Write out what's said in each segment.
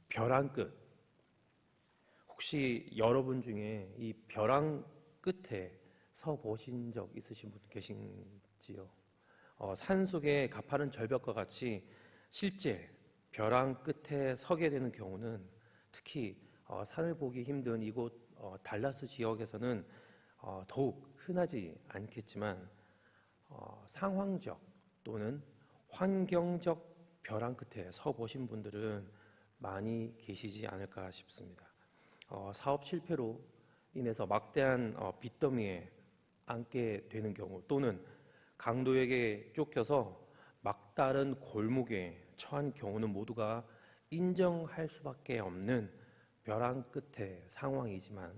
벼랑 끝. 혹시 여러분 중에 이 벼랑 끝에 서 보신 적 있으신 분 계신지요? 산속의 가파른 절벽과 같이 실제 벼랑 끝에 서게 되는 경우는 특히 산을 보기 힘든 이곳 달라스 지역에서는 더욱 흔하지 않겠지만 상황적 또는 환경적 벼랑 끝에 서 보신 분들은 많이 계시지 않을까 싶습니다. 사업 실패로 인해서 막대한 빚더미에 앉게 되는 경우 또는 강도에게 쫓겨서 막다른 골목에 처한 경우는 모두가 인정할 수밖에 없는 벼랑 끝의 상황이지만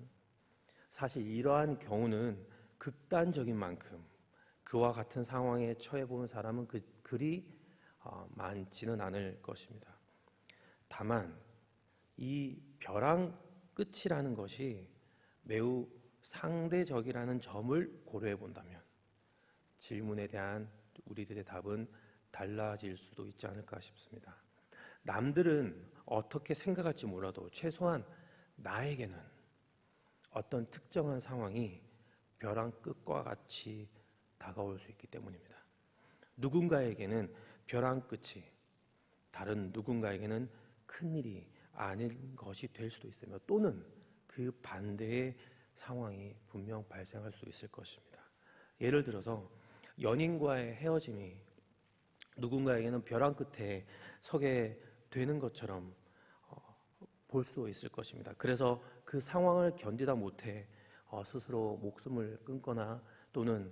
사실 이러한 경우는 극단적인 만큼 그와 같은 상황에 처해 보는 사람은 그리 많지는 않을 것입니다. 다만 이 벼랑 끝이라는 것이 매우 상대적이라는 점을 고려해 본다면 질문에 대한 우리들의 답은 달라질 수도 있지 않을까 싶습니다. 남들은 어떻게 생각할지 몰라도 최소한 나에게는 어떤 특정한 상황이 벼랑 끝과 같이 다가올 수 있기 때문입니다. 누군가에게는 벼랑 끝이 다른 누군가에게는 큰일이 아닌 것이 될 수도 있으며 또는 그 반대의 상황이 분명 발생할 수도 있을 것입니다. 예를 들어서 연인과의 헤어짐이 누군가에게는 벼랑 끝에 서게 되는 것처럼 볼 수도 있을 것입니다. 그래서 그 상황을 견디다 못해 스스로 목숨을 끊거나 또는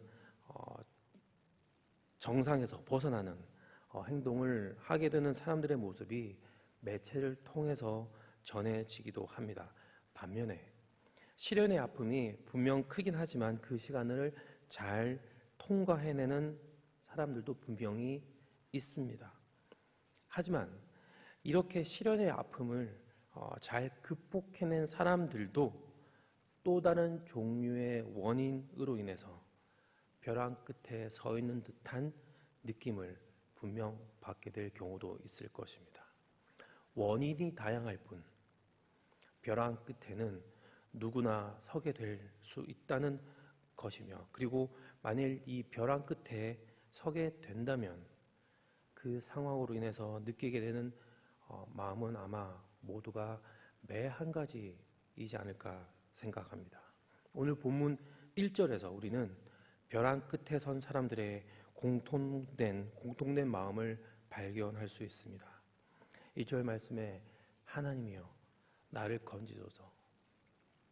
정상에서 벗어나는 행동을 하게 되는 사람들의 모습이 매체를 통해서 전해지기도 합니다. 반면에 시련의 아픔이 분명 크긴 하지만 그 시간을 잘 통과해내는 사람들도 분명히 있습니다. 하지만 이렇게 시련의 아픔을 잘 극복해낸 사람들도 또 다른 종류의 원인으로 인해서 벼랑 끝에 서 있는 듯한 느낌을 분명 받게 될 경우도 있을 것입니다. 원인이 다양할 뿐 벼랑 끝에는 누구나 서게 될 수 있다는 것이며 그리고 만일 이 벼랑 끝에 서게 된다면 그 상황으로 인해서 느끼게 되는 마음은 아마 모두가 매 한 가지이지 않을까 생각합니다. 오늘 본문 1절에서 우리는 벼랑 끝에 선 사람들의 공통된 마음을 발견할 수 있습니다. 1절 말씀에 하나님이여 나를 건지소서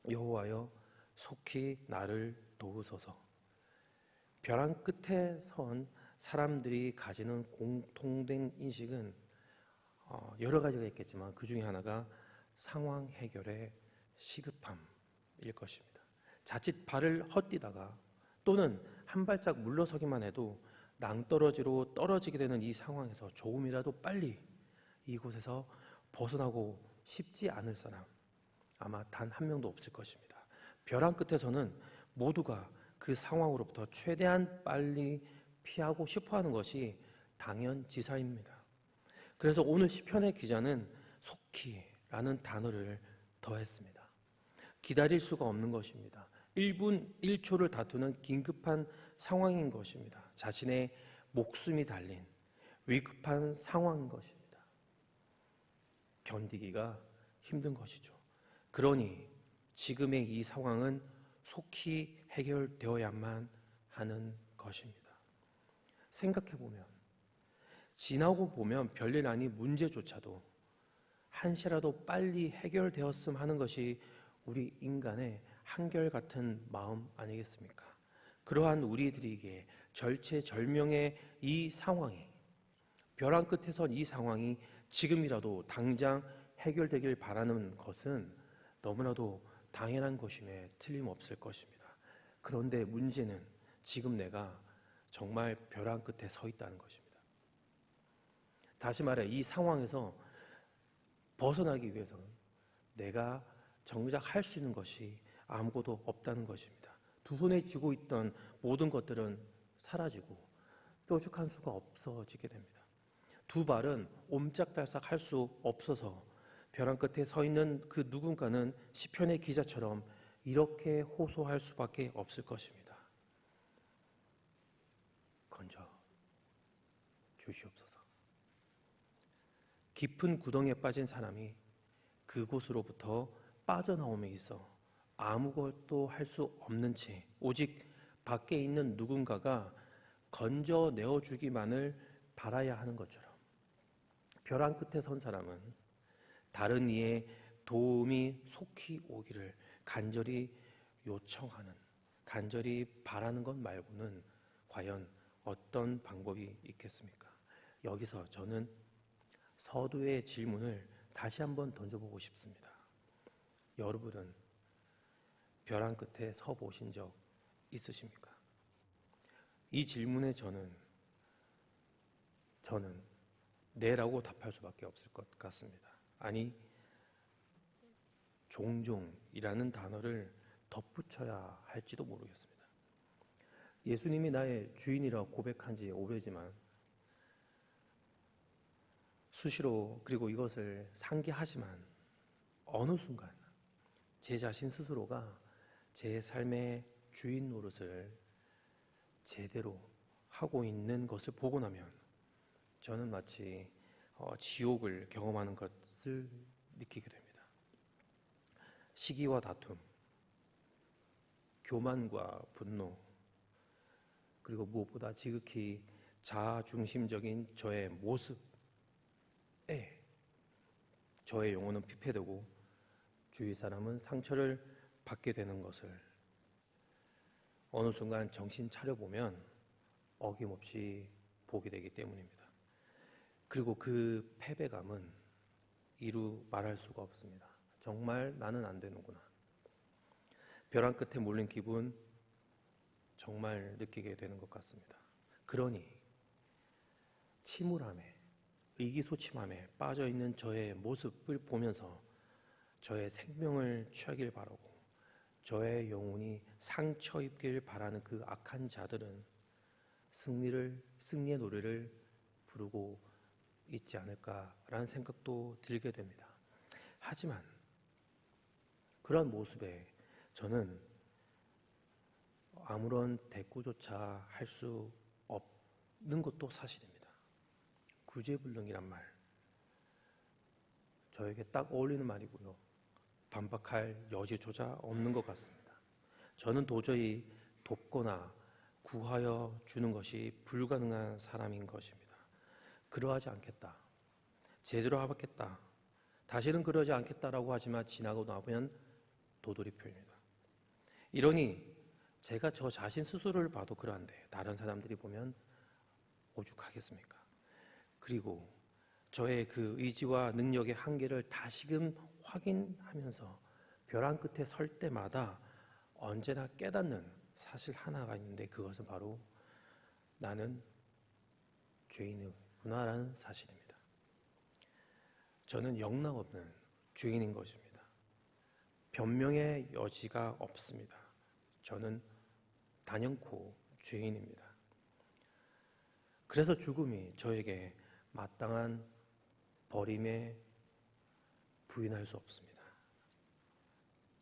여호와여 속히 나를 도우소서. 벼랑 끝에 선 사람들이 가지는 공통된 인식은 여러 가지가 있겠지만 그 중에 하나가 상황 해결의 시급함일 것입니다. 자칫 발을 헛디다가 또는 한 발짝 물러서기만 해도 낭떠러지로 떨어지게 되는 이 상황에서 조금이라도 빨리 이곳에서 벗어나고 싶지 않을 사람 아마 단 한 명도 없을 것입니다. 벼랑 끝에서는 모두가 그 상황으로부터 최대한 빨리 피하고 싶어하는 것이 당연지사입니다. 그래서 오늘 시편의 기자는 속히라는 단어를 더했습니다. 기다릴 수가 없는 것입니다. 1분 1초를 다투는 긴급한 상황인 것입니다. 자신의 목숨이 달린 위급한 상황인 것입니다. 견디기가 힘든 것이죠. 그러니 지금의 이 상황은 속히 해결되어야만 하는 것입니다. 생각해보면 지나고 보면 별일 아닌 문제조차도 한시라도 빨리 해결되었음 하는 것이 우리 인간의 한결같은 마음 아니겠습니까? 그러한 우리들에게 절체절명의 이 상황이 벼랑 끝에 선 이 상황이 지금이라도 당장 해결되길 바라는 것은 너무나도 당연한 것임에 틀림없을 것입니다. 그런데 문제는 지금 내가 정말 벼랑 끝에 서 있다는 것입니다. 다시 말해 이 상황에서 벗어나기 위해서는 내가 정작 할 수 있는 것이 아무것도 없다는 것입니다. 두 손에 쥐고 있던 모든 것들은 사라지고 뾰족한 수가 없어지게 됩니다. 두 발은 옴짝달싹 할 수 없어서 벼랑 끝에 서 있는 그 누군가는 시편의 기자처럼 이렇게 호소할 수밖에 없을 것입니다. 건져 주시옵소서. 깊은 구덩이에 빠진 사람이 그곳으로부터 빠져나옴에 있어 아무것도 할 수 없는 채 오직 밖에 있는 누군가가 건져내어 주기만을 바라야 하는 것처럼 벼랑 끝에 선 사람은 다른 이의 도움이 속히 오기를 간절히 요청하는, 간절히 바라는 것 말고는 과연 어떤 방법이 있겠습니까? 여기서 저는 서두의 질문을 다시 한번 던져보고 싶습니다. 여러분은 벼랑 끝에 서 보신 적 있으십니까? 이 질문에 저는 네라고 답할 수밖에 없을 것 같습니다. 아니, 종종이라는 단어를 덧붙여야 할지도 모르겠습니다. 예수님이 나의 주인이라고 고백한 지 오래지만 수시로 그리고 이것을 상기하지만 어느 순간 제 자신 스스로가 제 삶의 주인 노릇을 제대로 하고 있는 것을 보고 나면 저는 마치 지옥을 경험하는 것을 느끼게 됩니다. 시기와 다툼, 교만과 분노, 그리고 무엇보다 지극히 자아중심적인 저의 모습에 저의 영혼은 피폐되고 주위 사람은 상처를 받게 되는 것을 어느 순간 정신 차려보면 어김없이 보게 되기 때문입니다. 그리고 그 패배감은 이루 말할 수가 없습니다. 정말 나는 안 되는구나. 벼랑 끝에 몰린 기분 정말 느끼게 되는 것 같습니다. 그러니 침울함에, 의기소침함에 빠져있는 저의 모습을 보면서 저의 생명을 취하길 바라고 저의 영혼이 상처 입기를 바라는 그 악한 자들은 승리의 노래를 부르고 있지 않을까라는 생각도 들게 됩니다. 하지만 그런 모습에 저는 아무런 대꾸조차 할 수 없는 것도 사실입니다. 구제불능이란 말, 저에게 딱 어울리는 말이고요. 반박할 여지조차 없는 것 같습니다. 저는 도저히 돕거나 구하여 주는 것이 불가능한 사람인 것입니다. 그러하지 않겠다. 제대로 해봤겠다. 다시는 그러지 않겠다라고 하지만 지나고 나면 도돌이표입니다. 이러니 제가 저 자신 스스로를 봐도 그러한데 다른 사람들이 보면 오죽하겠습니까? 그리고 저의 그 의지와 능력의 한계를 다시금 확인하면서 벼랑 끝에 설 때마다 언제나 깨닫는 사실 하나가 있는데 그것은 바로 나는 죄인이구나라는 사실입니다. 저는 영락없는 죄인인 것입니다. 변명의 여지가 없습니다. 저는 단연코 죄인입니다. 그래서 죽음이 저에게 마땅한 버림에 부인할 수 없습니다.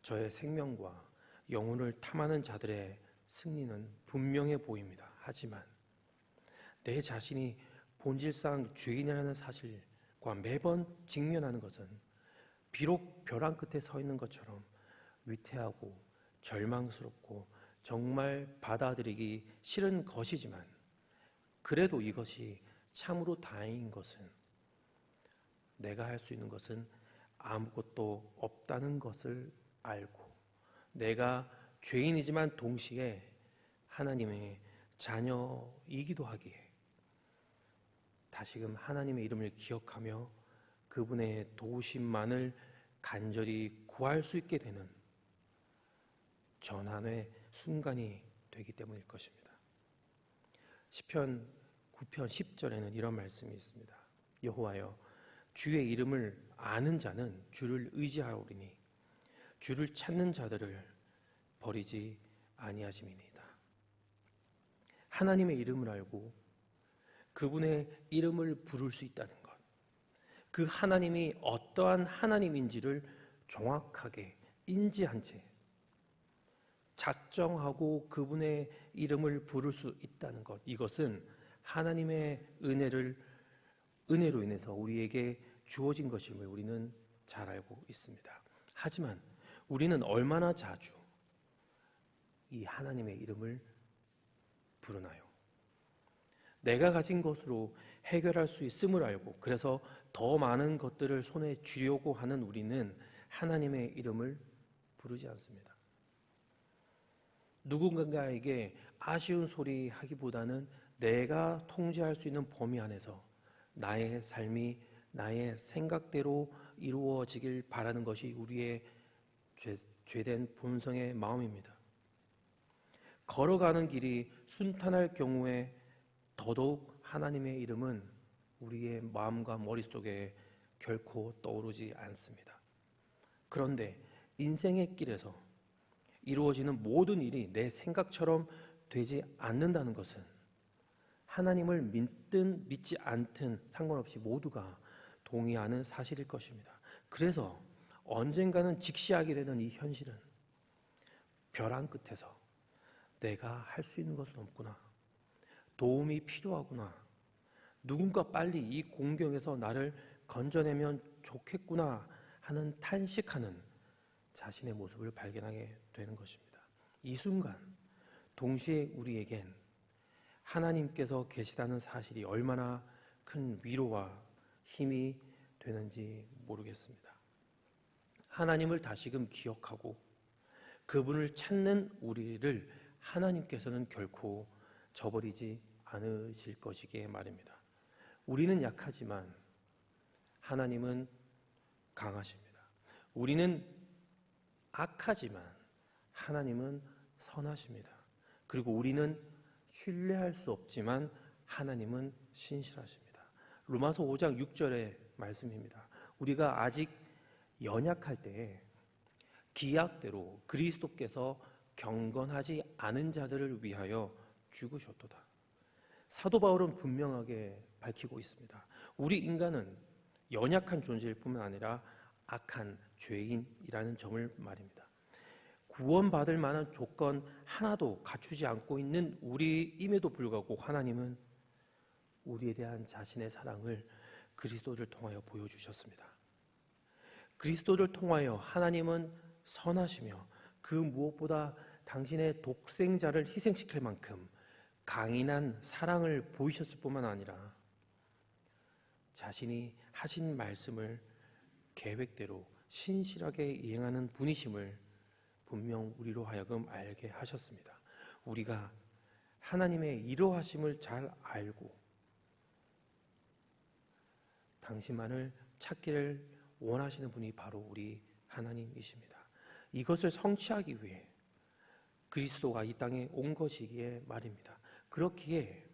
저의 생명과 영혼을 탐하는 자들의 승리는 분명해 보입니다. 하지만 내 자신이 본질상 죄인이라는 사실과 매번 직면하는 것은 비록 벼랑 끝에 서 있는 것처럼 위태하고 절망스럽고 정말 받아들이기 싫은 것이지만 그래도 이것이 참으로 다행인 것은 내가 할 수 있는 것은 아무것도 없다는 것을 알고 내가 죄인이지만 동시에 하나님의 자녀이기도 하기에 다시금 하나님의 이름을 기억하며 그분의 도우심만을 간절히 구할 수 있게 되는 전환의 순간이 되기 때문일 것입니다. 시편 9편 10절에는 이런 말씀이 있습니다. 여호와여 주의 이름을 아는 자는 주를 의지하오리니 주를 찾는 자들을 버리지 아니하심이니이다. 하나님의 이름을 알고 그분의 이름을 부를 수 있다는 것, 그 하나님이 어떠한 하나님인지를 정확하게 인지한 채 작정하고 그분의 이름을 부를 수 있다는 것, 이것은 하나님의 은혜로 인해서 우리에게 주어진 것임을 우리는 잘 알고 있습니다. 하지만 우리는 얼마나 자주 이 하나님의 이름을 부르나요? 내가 가진 것으로 해결할 수 있음을 알고 그래서 더 많은 것들을 손에 쥐려고 하는 우리는 하나님의 이름을 부르지 않습니다. 누군가에게 아쉬운 소리 하기보다는 내가 통제할 수 있는 범위 안에서 나의 삶이 나의 생각대로 이루어지길 바라는 것이 우리의 죄된 본성의 마음입니다. 걸어가는 길이 순탄할 경우에 더더욱 하나님의 이름은 우리의 마음과 머릿속에 결코 떠오르지 않습니다. 그런데 인생의 길에서 이루어지는 모든 일이 내 생각처럼 되지 않는다는 것은 하나님을 믿든 믿지 않든 상관없이 모두가 동의하는 사실일 것입니다. 그래서 언젠가는 직시하게 되는 이 현실은 벼랑 끝에서 내가 할 수 있는 것은 없구나, 도움이 필요하구나, 누군가 빨리 이 공경에서 나를 건져내면 좋겠구나 하는 탄식하는 자신의 모습을 발견하게 되는 것입니다. 이 순간 동시에 우리에겐 하나님께서 계시다는 사실이 얼마나 큰 위로와 힘이 되는지 모르겠습니다. 하나님을 다시금 기억하고 그분을 찾는 우리를 하나님께서는 결코 저버리지 않으실 것이기에 말입니다. 우리는 약하지만 하나님은 강하십니다. 우리는 악하지만 하나님은 선하십니다. 그리고 우리는 신뢰할 수 없지만 하나님은 신실하십니다. 로마서 5장 6절의 말씀입니다. 우리가 아직 연약할 때에 기약대로 그리스도께서 경건하지 않은 자들을 위하여 죽으셨도다. 사도 바울은 분명하게 밝히고 있습니다. 우리 인간은 연약한 존재일 뿐만 아니라 악한 죄인이라는 점을 말입니다. 구원받을 만한 조건 하나도 갖추지 않고 있는 우리임에도 불구하고 하나님은 우리에 대한 자신의 사랑을 그리스도를 통하여 보여주셨습니다. 그리스도를 통하여 하나님은 선하시며 그 무엇보다 당신의 독생자를 희생시킬 만큼 강인한 사랑을 보이셨을 뿐만 아니라 자신이 하신 말씀을 계획대로 신실하게 이행하는 분이심을 분명 우리로 하여금 알게 하셨습니다. 우리가 하나님의 이러하심을 잘 알고 당신만을 찾기를 원하시는 분이 바로 우리 하나님이십니다. 이것을 성취하기 위해 그리스도가 이 땅에 온 것이기에 말입니다. 그렇기에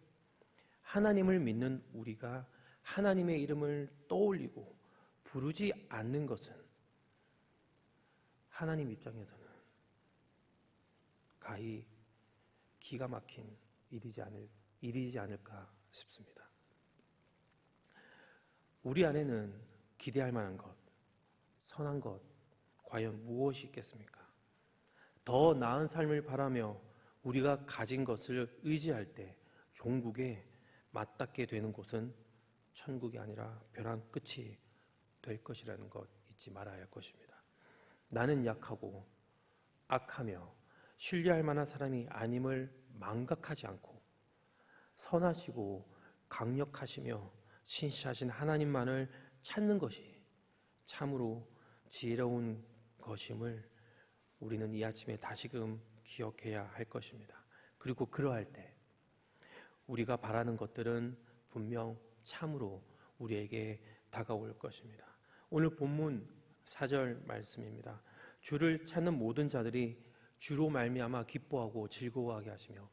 하나님을 믿는 우리가 하나님의 이름을 떠올리고 부르지 않는 것은 하나님 입장에서는 가히 기가 막힌 일이지 않을까 싶습니다. 우리 안에는 기대할 만한 것, 선한 것, 과연 무엇이 있겠습니까? 더 나은 삶을 바라며 우리가 가진 것을 의지할 때 종국에 맞닿게 되는 곳은 천국이 아니라 벼랑 끝이 될 것이라는 것 잊지 말아야 할 것입니다. 나는 약하고 악하며 신뢰할 만한 사람이 아님을 망각하지 않고 선하시고 강력하시며 신실하신 하나님만을 찾는 것이 참으로 지혜로운 것임을 우리는 이 아침에 다시금 기억해야 할 것입니다. 그리고 그러할 때 우리가 바라는 것들은 분명 참으로 우리에게 다가올 것입니다. 오늘 본문 4절 말씀입니다. 주를 찾는 모든 자들이 주로 말미암아 기뻐하고 즐거워하게 하시며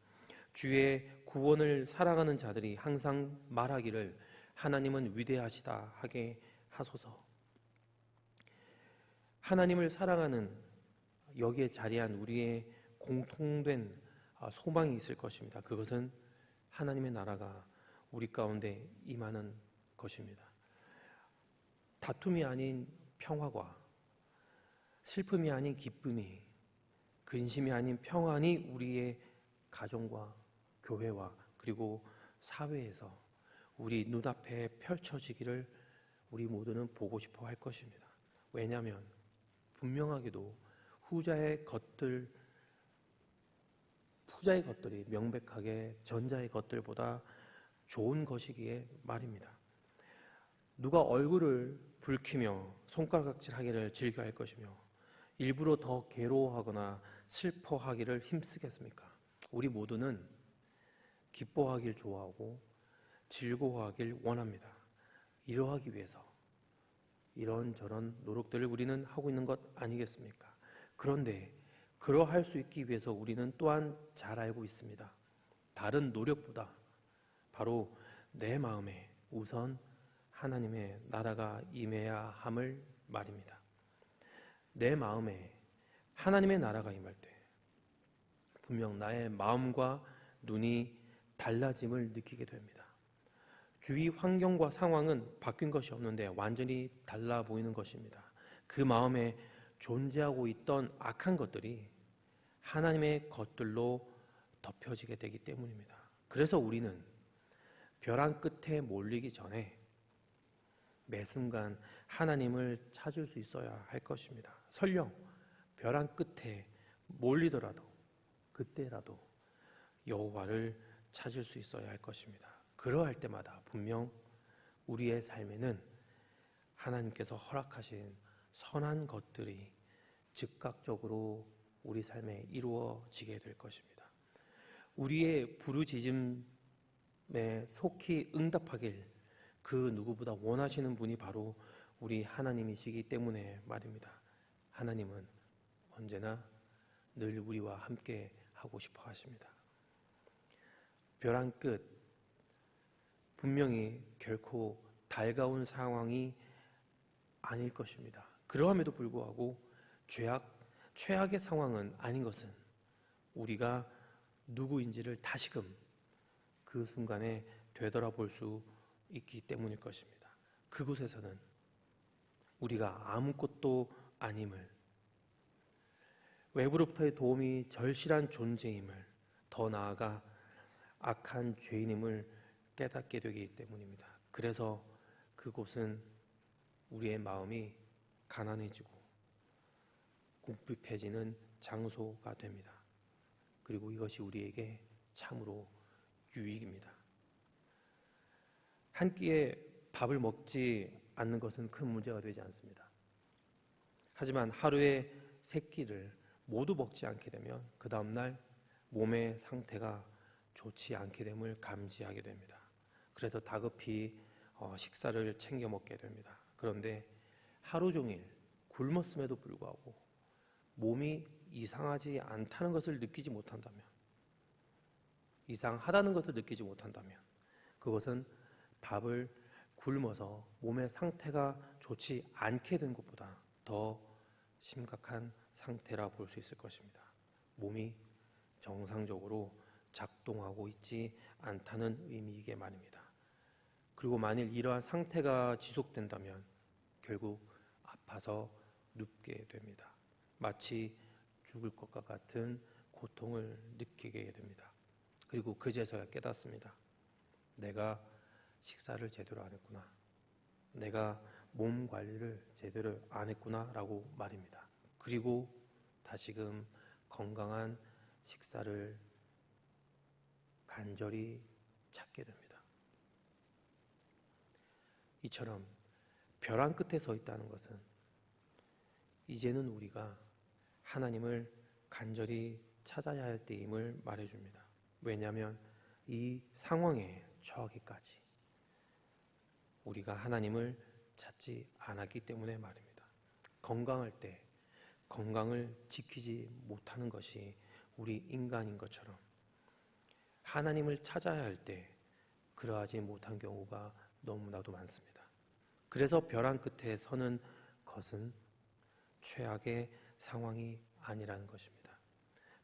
주의 구원을 사랑하는 자들이 항상 말하기를 하나님은 위대하시다 하게 하소서. 하나님을 사랑하는 여기에 자리한 우리의 공통된 소망이 있을 것입니다. 그것은 하나님의 나라가 우리 가운데 임하는 것입니다. 다툼이 아닌 평화과 슬픔이 아닌 기쁨이, 근심이 아닌 평안이 우리의 가정과 교회와 그리고 사회에서 우리 눈앞에 펼쳐지기를 우리 모두는 보고 싶어 할 것입니다. 왜냐하면 분명하게도 후자의 것들이 명백하게 전자의 것들보다 좋은 것이기에 말입니다. 누가 얼굴을 붉히며 손가락질하기를 즐겨할 것이며 일부러 더 괴로워하거나 슬퍼하기를 힘쓰겠습니까? 우리 모두는 기뻐하길 좋아하고 즐거워하길 원합니다. 이러하기 위해서 이런저런 노력들을 우리는 하고 있는 것 아니겠습니까? 그런데 그러할 수 있기 위해서 우리는 또한 잘 알고 있습니다. 다른 노력보다 바로 내 마음에 우선 하나님의 나라가 임해야 함을 말입니다. 내 마음에 하나님의 나라가 임할 때 분명 나의 마음과 눈이 달라짐을 느끼게 됩니다. 주위 환경과 상황은 바뀐 것이 없는데 완전히 달라 보이는 것입니다. 그 마음에 존재하고 있던 악한 것들이 하나님의 것들로 덮여지게 되기 때문입니다. 그래서 우리는 벼랑 끝에 몰리기 전에 매 순간 하나님을 찾을 수 있어야 할 것입니다. 설령 벼랑 끝에 몰리더라도 그때라도 여호와를 찾을 수 있어야 할 것입니다. 그러할 때마다 분명 우리의 삶에는 하나님께서 허락하신 선한 것들이 즉각적으로 우리 삶에 이루어지게 될 것입니다. 우리의 부르짖음에 속히 응답하길 그 누구보다 원하시는 분이 바로 우리 하나님이시기 때문에 말입니다. 하나님은 언제나 늘 우리와 함께 하고 싶어 하십니다. 벼랑 끝, 분명히 결코 달가운 상황이 아닐 것입니다. 그러함에도 불구하고 최악의 상황은 아닌 것은 우리가 누구인지를 다시금 그 순간에 되돌아볼 수 있기 때문일 것입니다. 그곳에서는 우리가 아무것도 아님을, 외부로부터의 도움이 절실한 존재임을, 더 나아가 악한 죄인임을 깨닫게 되기 때문입니다. 그래서 그곳은 우리의 마음이 가난해지고 궁핍해지는 장소가 됩니다. 그리고 이것이 우리에게 참으로 유익입니다. 한 끼에 밥을 먹지 않는 것은 큰 문제가 되지 않습니다. 하지만 하루에 3끼를 모두 먹지 않게 되면 그 다음날 몸의 상태가 좋지 않게 됨을 감지하게 됩니다. 그래서 다급히 식사를 챙겨 먹게 됩니다. 그런데 하루 종일 굶었음에도 불구하고 몸이 이상하지 않다는 것을 느끼지 못한다면, 이상하다는 것을 느끼지 못한다면 그것은 밥을 굶어서 몸의 상태가 좋지 않게 된 것보다 더 심각한 상태라 볼 수 있을 것입니다. 몸이 정상적으로 작동하고 있지 않다는 의미이게 말입니다. 그리고 만일 이러한 상태가 지속된다면 결국 아파서 눕게 됩니다. 마치 죽을 것과 같은 고통을 느끼게 됩니다. 그리고 그제서야 깨닫습니다. 내가 식사를 제대로 안 했구나. 내가 몸 관리를 제대로 안 했구나 라고 말입니다. 그리고 다시금 건강한 식사를 간절히 찾게 됩니다. 이처럼 벼랑 끝에 서 있다는 것은 이제는 우리가 하나님을 간절히 찾아야 할 때임을 말해줍니다. 왜냐하면 이 상황에 처하기까지 우리가 하나님을 찾지 않았기 때문에 말입니다. 건강할 때 건강을 지키지 못하는 것이 우리 인간인 것처럼 하나님을 찾아야 할 때 그러하지 못한 경우가 너무나도 많습니다. 그래서 벼랑 끝에 서는 것은 최악의 상황이 아니라는 것입니다.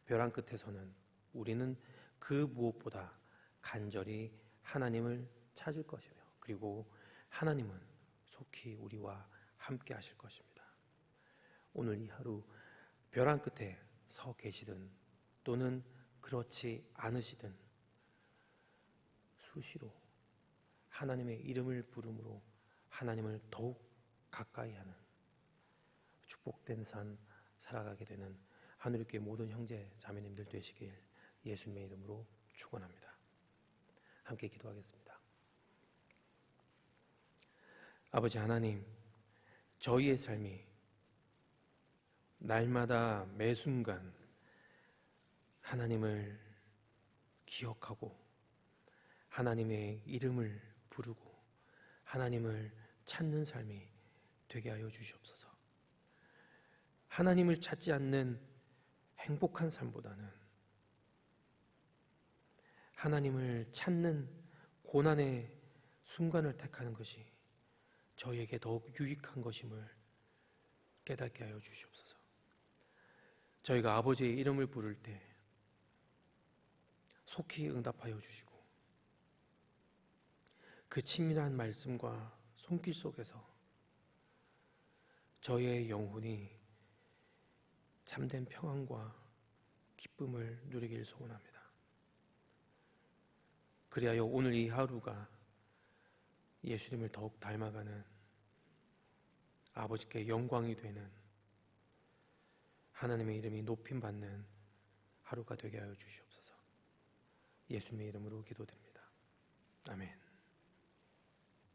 벼랑 끝에 서는 우리는 그 무엇보다 간절히 하나님을 찾을 것이며 그리고 하나님은 속히 우리와 함께 하실 것입니다. 오늘 이 하루 벼랑 끝에 서 계시든 또는 그렇지 않으시든 수시로 하나님의 이름을 부름으로 하나님을 더욱 가까이 하는 축복된 삶 살아가게 되는 하늘교회 모든 형제 자매님들 되시길 예수님의 이름으로 축원합니다. 함께 기도하겠습니다. 아버지 하나님, 저희의 삶이 날마다 매 순간 하나님을 기억하고 하나님의 이름을 부르고 하나님을 찾는 삶이 되게 하여 주시옵소서. 하나님을 찾지 않는 행복한 삶보다는 하나님을 찾는 고난의 순간을 택하는 것이 저희에게 더욱 유익한 것임을 깨닫게 하여 주시옵소서. 저희가 아버지의 이름을 부를 때 속히 응답하여 주시고 그 친밀한 말씀과 손길 속에서 저희의 영혼이 참된 평안과 기쁨을 누리길 소원합니다. 그리하여 오늘 이 하루가 예수님을 더욱 닮아가는 아버지께 영광이 되는 하나님의 이름이 높임받는 하루가 되게 하여 주시옵소서. 예수님의 이름으로 기도드립니다. 아멘.